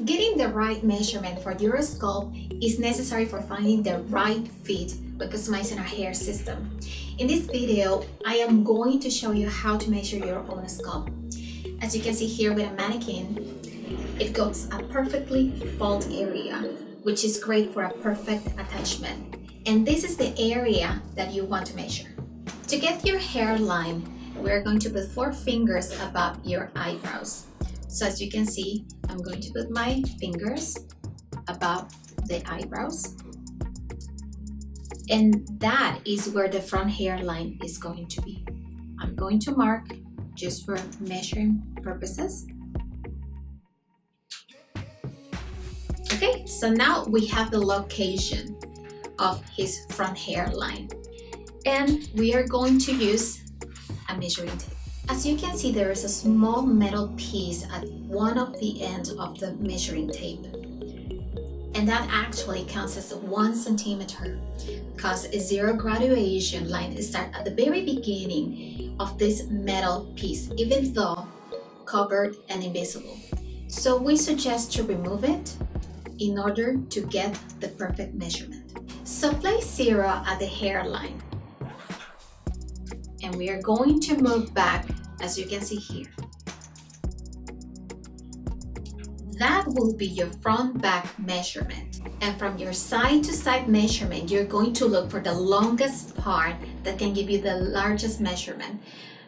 Getting the right measurement for your scalp is necessary for finding the right fit when customizing a hair system. In this video, I am going to show you how to measure your own scalp. As you can see here with a mannequin, it got a perfectly bald area, which is great for a perfect attachment. And this is the area that you want to measure. To get your hairline, we're going to put 4 fingers above your eyebrows. So as you can see, I'm going to put my fingers above the eyebrows. And that is where the front hairline is going to be. I'm going to mark just for measuring purposes. Okay, so now we have the location of his front hairline. And we are going to use a measuring tape. As you can see, there is a small metal piece at one of the ends of the measuring tape. And that actually counts as 1 centimeter because a 0 graduation line starts at the very beginning of this metal piece, even though covered and invisible. So we suggest to remove it in order to get the perfect measurement. So place 0 at the hairline. And we are going to move back, as you can see here. That will be your front back measurement. And from your side to side measurement, you're going to look for the longest part that can give you the largest measurement.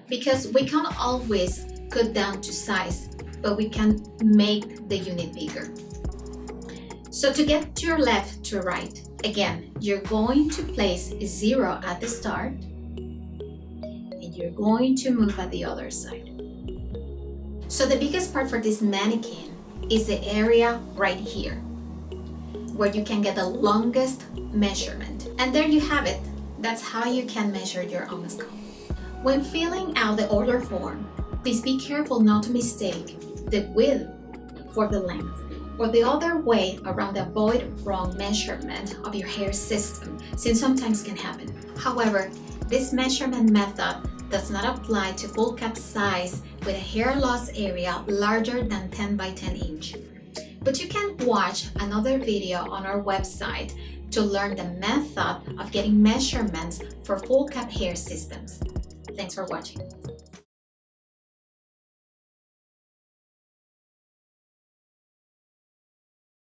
Because we can't always cut down to size, but we can make the unit bigger. So to get to your left to right, again, you're going to place 0 at the start. You're going to move at the other side. So the biggest part for this mannequin is the area right here, where you can get the longest measurement. And there you have it. That's how you can measure your own scalp. When filling out the order form, please be careful not to mistake the width for the length, or the other way around to avoid wrong measurement of your hair system, since sometimes can happen. However, this measurement method does not apply to full cap size with a hair loss area larger than 10 by 10 inch. But you can watch another video on our website to learn the method of getting measurements for full cap hair systems. Thanks for watching.